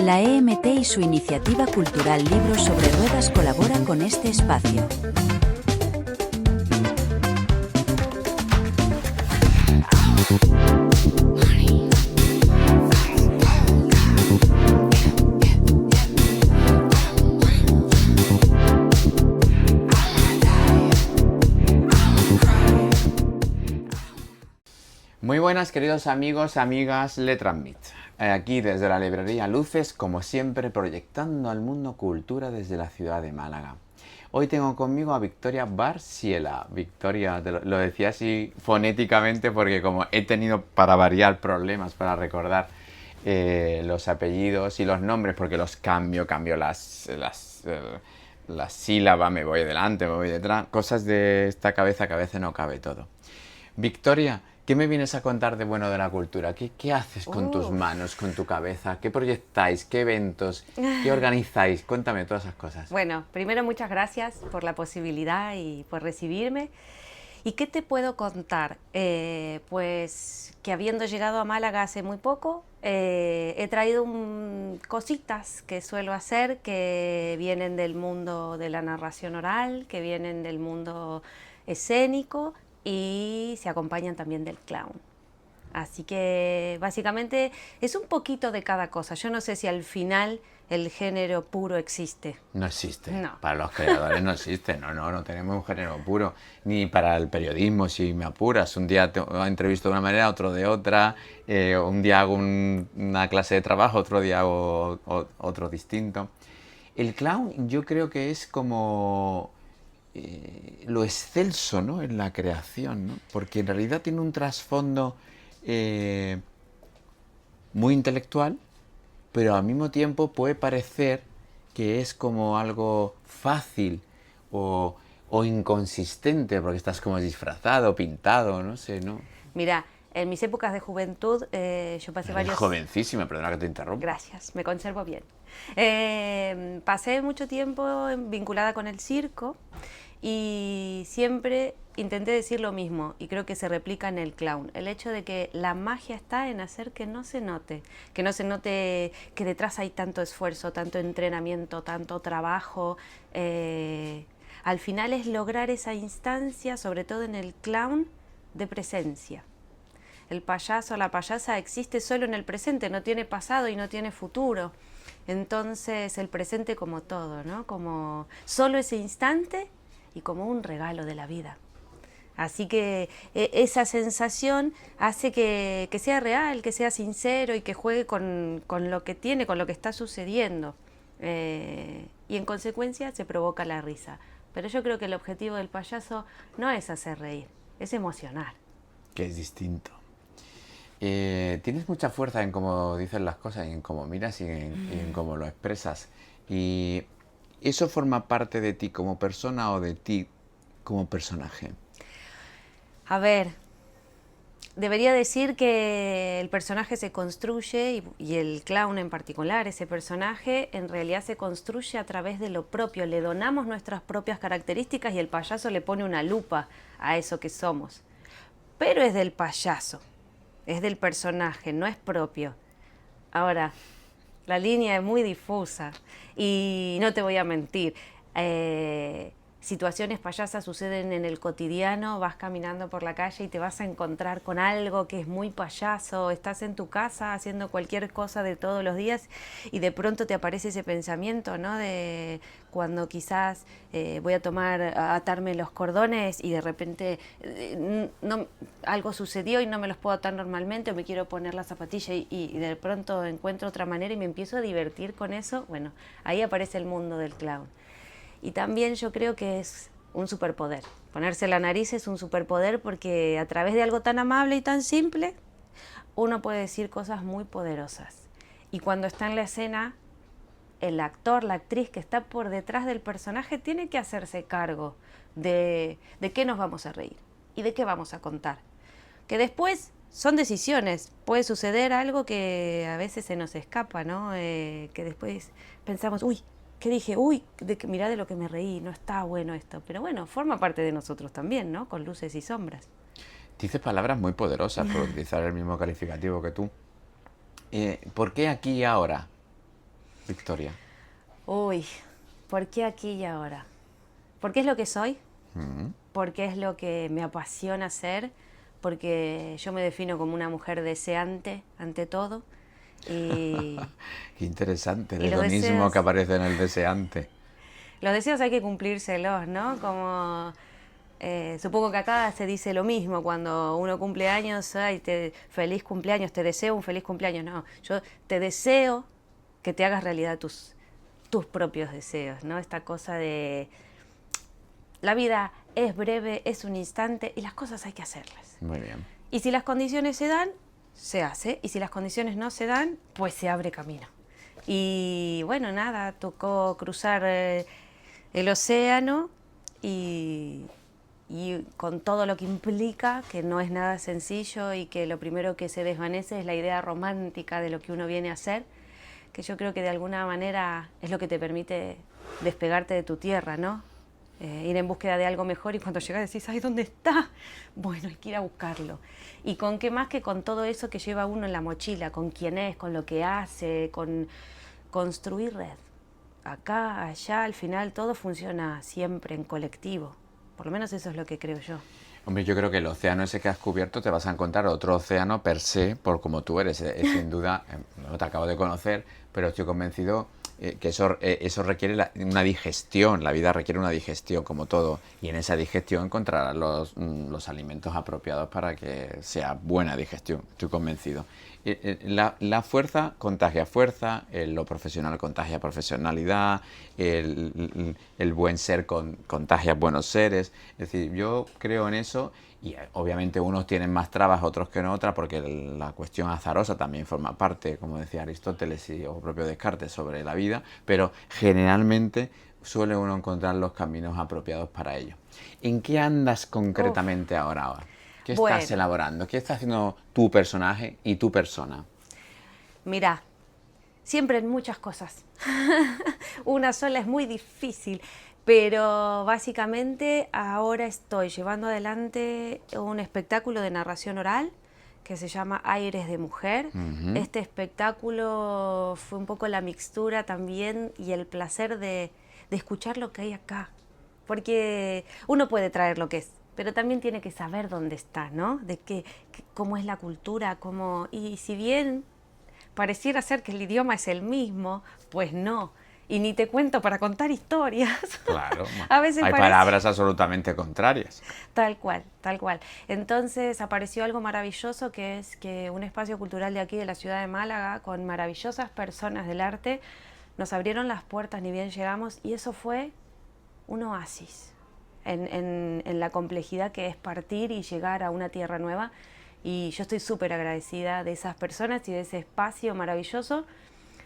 La EMT y su iniciativa cultural Libros sobre Ruedas colabora con este espacio. Muy buenas, queridos amigos, amigas, le transmit. Aquí desde la librería Luces, como siempre, proyectando al mundo cultura desde la ciudad de Málaga. Hoy tengo conmigo a Victoria Barciela. Victoria, lo decía así fonéticamente porque como he tenido para variar problemas para recordar los apellidos y los nombres, porque los cambio las sílabas, me voy delante, me voy detrás, cosas de esta cabeza que a veces no cabe todo. Victoria, ¿qué me vienes a contar de bueno de la cultura? ¿Qué haces con tus manos, con tu cabeza? ¿Qué proyectáis? ¿Qué eventos? ¿Qué organizáis? Cuéntame todas esas cosas. Bueno, primero muchas gracias por la posibilidad y por recibirme. ¿Y qué te puedo contar? Pues que habiendo llegado a Málaga hace muy poco, he traído cositas que suelo hacer que vienen del mundo de la narración oral, que vienen del mundo escénico y se acompañan también del clown. Así que básicamente es un poquito de cada cosa. Yo no sé si al final el género puro existe. No existe. No. Para los creadores no existe. No tenemos un género puro. Ni para el periodismo, si me apuras. Un día te entrevisto de una manera, otro de otra. Un día hago una clase de trabajo, otro día hago otro distinto. El clown yo creo que es como lo excelso, ¿no?, en la creación, ¿no? Porque en realidad tiene un trasfondo muy intelectual, pero al mismo tiempo puede parecer que es como algo fácil o inconsistente, porque estás como disfrazado, pintado, no sé, ¿no? Mira, en mis épocas de juventud yo pasé varios... Jovencísima, perdona que te interrumpa. Gracias, me conservo bien. Pasé mucho tiempo vinculada con el circo y siempre intenté decir lo mismo y creo que se replica en el clown. El hecho de que la magia está en hacer que no se note que detrás hay tanto esfuerzo, tanto entrenamiento, tanto trabajo. Al final es lograr esa instancia, sobre todo en el clown, de presencia. El payaso, la payasa existe solo en el presente, no tiene pasado y no tiene futuro. Entonces el presente como todo, ¿no? Como solo ese instante y como un regalo de la vida. Así que esa sensación hace que sea real, que sea sincero y que juegue con lo que tiene, con lo que está sucediendo. Y en consecuencia se provoca la risa. Pero yo creo que el objetivo del payaso no es hacer reír, es emocionar. Que es distinto. Tienes mucha fuerza en cómo dices las cosas, y en cómo miras y en cómo lo expresas. ¿Y eso forma parte de ti como persona o de ti como personaje? A ver, debería decir que el personaje se construye y el clown en particular, ese personaje, en realidad se construye a través de lo propio. Le donamos nuestras propias características y el payaso le pone una lupa a eso que somos. Pero es del payaso. Es del personaje, no es propio. Ahora, la línea es muy difusa y no te voy a mentir. Situaciones payasas suceden en el cotidiano, vas caminando por la calle y te vas a encontrar con algo que es muy payaso, estás en tu casa haciendo cualquier cosa de todos los días y de pronto te aparece ese pensamiento, ¿no? De cuando quizás voy a atarme los cordones y de repente algo sucedió y no me los puedo atar normalmente o me quiero poner la zapatilla y de pronto encuentro otra manera y me empiezo a divertir con eso. Bueno, ahí aparece el mundo del clown. Y también yo creo que es un superpoder. Ponerse la nariz es un superpoder porque a través de algo tan amable y tan simple, uno puede decir cosas muy poderosas. Y cuando está en la escena, el actor, la actriz que está por detrás del personaje tiene que hacerse cargo de qué nos vamos a reír y de qué vamos a contar. Que después son decisiones. Puede suceder algo que a veces se nos escapa, ¿no? Que después pensamos, uy, ¿qué dije? Uy, mirá de lo que me reí, no está bueno esto. Pero bueno, forma parte de nosotros también, ¿no? Con luces y sombras. Dices palabras muy poderosas por utilizar el mismo calificativo que tú. ¿Por qué aquí y ahora? Victoria? Uy, ¿por qué aquí y ahora? Porque es lo que soy, Mm. porque es lo que me apasiona hacer, porque yo me defino como una mujer deseante ante todo. Y, Qué interesante, el y hedonismo que aparece en el deseante. los deseos hay que cumplírselos, ¿no? Como supongo que acá se dice lo mismo cuando uno cumple años, ay, feliz cumpleaños, te deseo un feliz cumpleaños. No, yo te deseo que te hagas realidad tus propios deseos, ¿no? Esta cosa de la vida es breve, es un instante y las cosas hay que hacerlas. Muy bien. Y si las condiciones se dan, se hace. Y si las condiciones no se dan, pues se abre camino. Y bueno, nada, tocó cruzar el océano y con todo lo que implica, que no es nada sencillo y que lo primero que se desvanece es la idea romántica de lo que uno viene a hacer, que yo creo que de alguna manera es lo que te permite despegarte de tu tierra, ¿no? Ir en búsqueda de algo mejor y cuando llegas decís, ¡ay, ¿dónde está? Bueno, hay que ir a buscarlo. ¿Y con qué más que con todo eso que lleva uno en la mochila? Con quién es, con lo que hace, con construir red. Acá, allá, al final todo funciona siempre en colectivo. Por lo menos eso es lo que creo yo. Hombre, yo creo que el océano ese que has cubierto te vas a encontrar otro océano per se, por como tú eres. Sin duda, no te acabo de conocer, pero estoy convencido que eso requiere una digestión. La vida requiere una digestión, como todo. Y en esa digestión encontrarás los alimentos apropiados para que sea buena digestión. Estoy convencido. La fuerza contagia fuerza, lo profesional contagia profesionalidad, el buen ser contagia buenos seres. Es decir, yo creo en eso y obviamente unos tienen más trabas, otros que no otras, porque la cuestión azarosa también forma parte, como decía Aristóteles o propio Descartes, sobre la vida, pero generalmente suele uno encontrar los caminos apropiados para ello. ¿En qué andas concretamente ahora? ¿Qué estás Bueno. elaborando? ¿Qué está haciendo tu personaje y tu persona? Mirá, siempre en muchas cosas. Una sola es muy difícil, pero básicamente ahora estoy llevando adelante un espectáculo de narración oral que se llama Aires de Mujer. Este espectáculo fue un poco la mixtura también y el placer de escuchar lo que hay acá. Porque uno puede traer lo que es, pero también tiene que saber dónde está, ¿no? De cómo es la cultura, cómo... Y si bien pareciera ser que el idioma es el mismo, pues no. Y ni te cuento para contar historias. Claro, A veces hay parece... palabras absolutamente contrarias. Tal cual, tal cual. Entonces apareció algo maravilloso que es que un espacio cultural de aquí, de la ciudad de Málaga, con maravillosas personas del arte, nos abrieron las puertas ni bien llegamos y eso fue un oasis en la complejidad que es partir y llegar a una tierra nueva. Y yo estoy súper agradecida de esas personas y de ese espacio maravilloso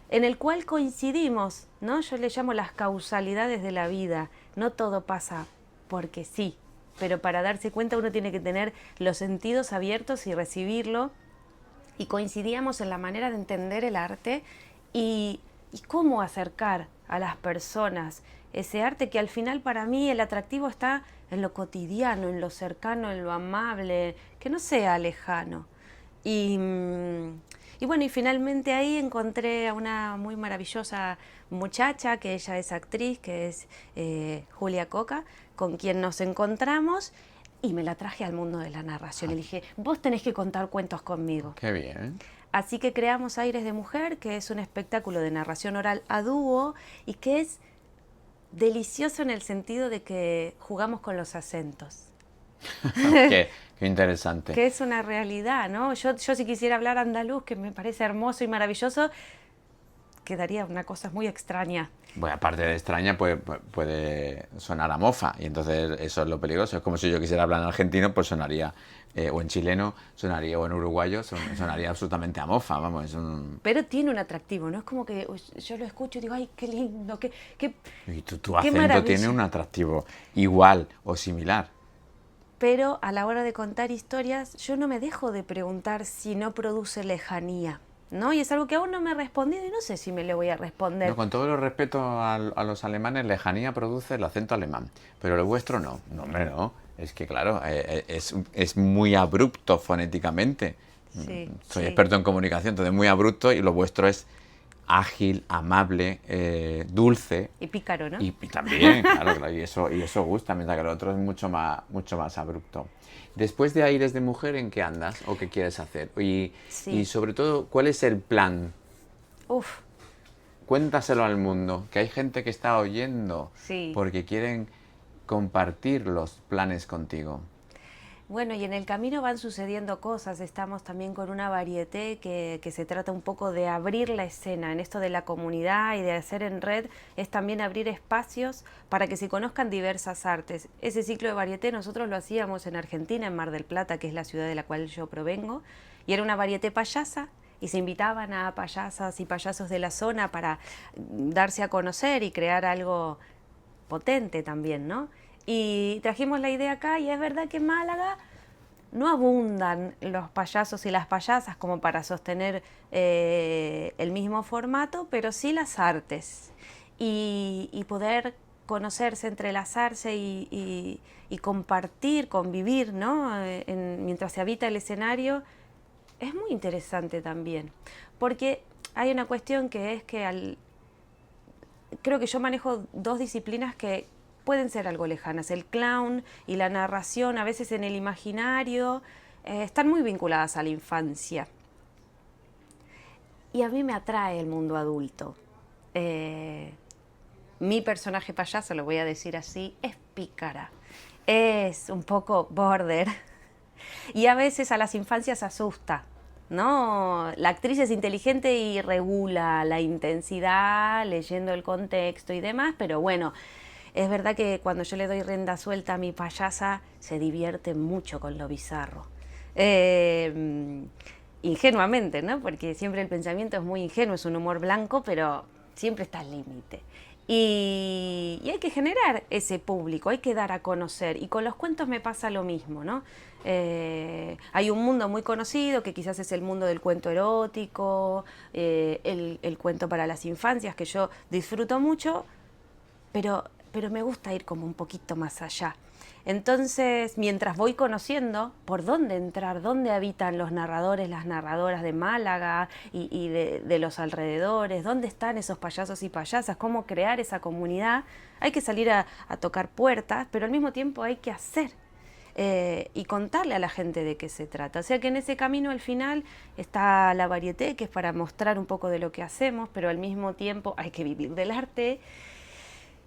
en el cual coincidimos, ¿no? Yo le llamo las causalidades de la vida. No todo pasa porque sí, pero para darse cuenta uno tiene que tener los sentidos abiertos y recibirlo. Y coincidíamos en la manera de entender el arte y cómo acercar a las personas ese arte que al final para mí el atractivo está en lo cotidiano, en lo cercano, en lo amable, que no sea lejano. Y bueno, y finalmente ahí encontré a una muy maravillosa muchacha, que ella es actriz, que es Julia Coca, con quien nos encontramos y me la traje al mundo de la narración. Y le dije, vos tenés que contar cuentos conmigo. Qué bien. Así que creamos Aires de Mujer, que es un espectáculo de narración oral a dúo y que es delicioso en el sentido de que jugamos con los acentos. Qué interesante. Que es una realidad, ¿no? Yo si quisiera hablar andaluz, que me parece hermoso y maravilloso, quedaría una cosa muy extraña. Bueno, aparte de extraña, puede sonar a mofa, y entonces eso es lo peligroso. Es como si yo quisiera hablar en argentino, pues sonaría, o en chileno, sonaría, o en uruguayo, sonaría absolutamente a mofa, vamos, es un... Pero tiene un atractivo, ¿no? Es como que yo lo escucho y digo, ay, qué lindo, Y tu qué acento maravilla. tiene un atractivo igual o similar. Pero a la hora de contar historias, yo no me dejo de preguntar si no produce lejanía, ¿no? Y es algo que aún no me he respondido y no sé si me le voy a responder. No, con todo el respeto a los alemanes, lejanía produce el acento alemán, pero el vuestro no. No, hombre, no. Es que, claro, es muy abrupto fonéticamente. Sí, Soy sí. experto en comunicación, entonces muy abrupto, y lo vuestro es ágil, amable, dulce. Y pícaro, ¿no? Y también, claro, y eso gusta, mientras que el otro es mucho más abrupto. Después de Aires de Mujer, ¿en qué andas o qué quieres hacer? Sí. Y sobre todo, ¿cuál es el plan? Uf, Cuéntaselo al mundo, que hay gente que está oyendo sí. porque quieren compartir los planes contigo. Bueno, y en el camino van sucediendo cosas. Estamos también con una varieté que se trata un poco de abrir la escena. En esto de la comunidad y de hacer en red es también abrir espacios para que se conozcan diversas artes. Ese ciclo de varieté nosotros lo hacíamos en Argentina, en Mar del Plata, que es la ciudad de la cual yo provengo, y era una varieté payasa, y se invitaban a payasas y payasos de la zona para darse a conocer y crear algo potente también, ¿no? Y trajimos la idea acá y es verdad que en Málaga no abundan los payasos y las payasas como para sostener el mismo formato, pero sí las artes y poder conocerse, entrelazarse y compartir, convivir, ¿no? Mientras se habita el escenario, es muy interesante también, porque hay una cuestión que es que creo que yo manejo dos disciplinas que pueden ser algo lejanas. El clown y la narración, a veces en el imaginario, están muy vinculadas a la infancia. Y a mí me atrae el mundo adulto. Mi personaje payaso, lo voy a decir así, es pícara. Es un poco border. Y a veces a las infancias asusta, ¿no? La actriz es inteligente y regula la intensidad, leyendo el contexto y demás, pero bueno, es verdad que cuando yo le doy rienda suelta a mi payasa, se divierte mucho con lo bizarro. Ingenuamente, ¿no? Porque siempre el pensamiento es muy ingenuo, es un humor blanco, pero siempre está al límite. Y hay que generar ese público, hay que dar a conocer. Y con los cuentos me pasa lo mismo, ¿no? Hay un mundo muy conocido que quizás es el mundo del cuento erótico, el cuento para las infancias, que yo disfruto mucho, pero me gusta ir como un poquito más allá. Entonces, mientras voy conociendo por dónde entrar, dónde habitan los narradores, las narradoras de Málaga y de los alrededores, dónde están esos payasos y payasas, cómo crear esa comunidad, hay que salir a tocar puertas, pero al mismo tiempo hay que hacer y contarle a la gente de qué se trata. O sea que en ese camino al final está la varieté, que es para mostrar un poco de lo que hacemos, pero al mismo tiempo hay que vivir del arte.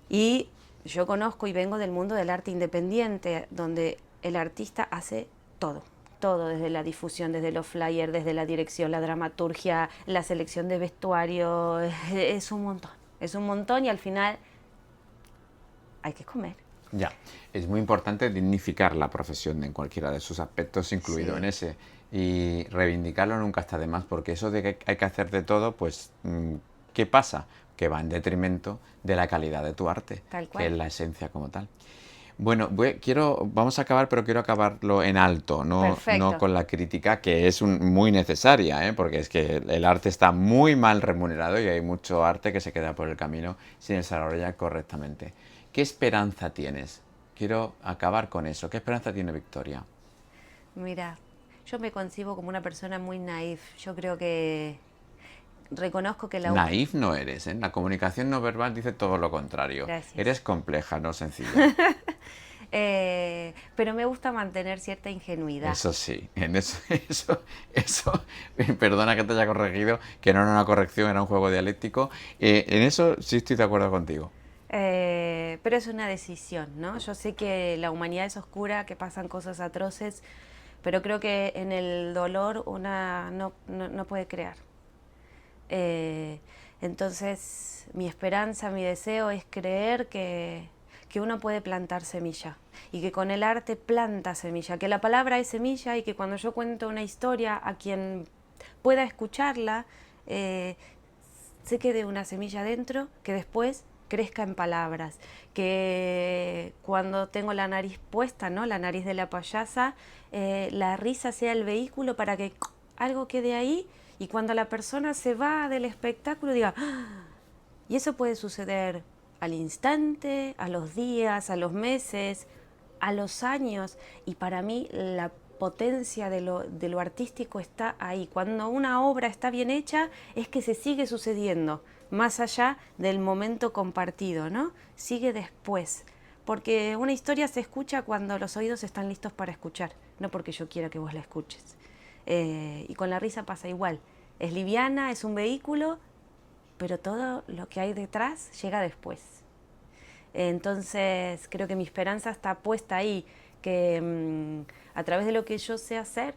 Y yo conozco y vengo del mundo del arte independiente, donde el artista hace todo, todo, desde la difusión, desde los flyers, desde la dirección, la dramaturgia, la selección de vestuario, es un montón y al final hay que comer. Ya, es muy importante dignificar la profesión en cualquiera de sus aspectos, incluido en ese, y reivindicarlo nunca está de más, porque eso de que hay que hacer de todo, pues, ¿qué pasa? Que va en detrimento de la calidad de tu arte, que es la esencia como tal. Bueno, vamos a acabar, pero quiero acabarlo en alto, no con la crítica, que es muy necesaria, ¿eh? Porque es que el arte está muy mal remunerado y hay mucho arte que se queda por el camino sin desarrollar correctamente. ¿Qué esperanza tienes? Quiero acabar con eso. ¿Qué esperanza tiene Victoria? Mira, yo me concibo como una persona muy naif. Yo creo que reconozco que la... Naif no eres, ¿eh? La comunicación no verbal dice todo lo contrario. Gracias. Eres compleja, no sencilla. Pero me gusta mantener cierta ingenuidad. Eso sí, en eso, perdona que te haya corregido, que no era una corrección, era un juego dialéctico. En eso sí estoy de acuerdo contigo. Pero es una decisión, ¿no? Yo sé que la humanidad es oscura, que pasan cosas atroces, pero creo que en el dolor una no puede crear. Entonces, mi esperanza, mi deseo es creer que uno puede plantar semilla y que con el arte planta semilla, que la palabra es semilla y que cuando yo cuento una historia a quien pueda escucharla, se quede una semilla dentro que después crezca en palabras, que cuando tengo la nariz puesta, ¿no? La nariz de la payasa, la risa sea el vehículo para que algo quede ahí y cuando la persona se va del espectáculo diga, ¡ah! Y eso puede suceder al instante, a los días, a los meses, a los años. Y para mí la potencia de lo artístico está ahí. Cuando una obra está bien hecha, es que se sigue sucediendo, más allá del momento compartido, ¿no? Sigue después. Porque una historia se escucha cuando los oídos están listos para escuchar, no porque yo quiera que vos la escuches. Y con la risa pasa igual. Es liviana, es un vehículo, pero todo lo que hay detrás llega después. Entonces creo que mi esperanza está puesta ahí, que a través de lo que yo sé hacer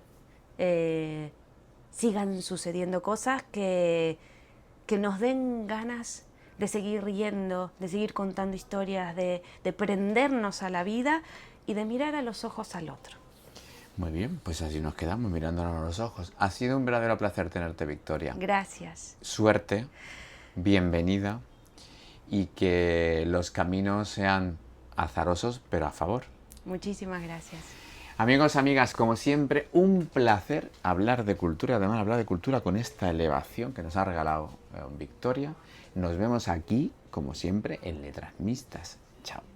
sigan sucediendo cosas que nos den ganas de seguir riendo, de seguir contando historias, de prendernos a la vida y de mirar a los ojos al otro. Muy bien, pues así nos quedamos mirándonos a los ojos. Ha sido un verdadero placer tenerte, Victoria. Gracias. Suerte, bienvenida y que los caminos sean azarosos, pero a favor. Muchísimas gracias. Amigos, amigas, como siempre, un placer hablar de cultura, además hablar de cultura con esta elevación que nos ha regalado Victoria. Nos vemos aquí, como siempre, en Letras Mixtas. Chao.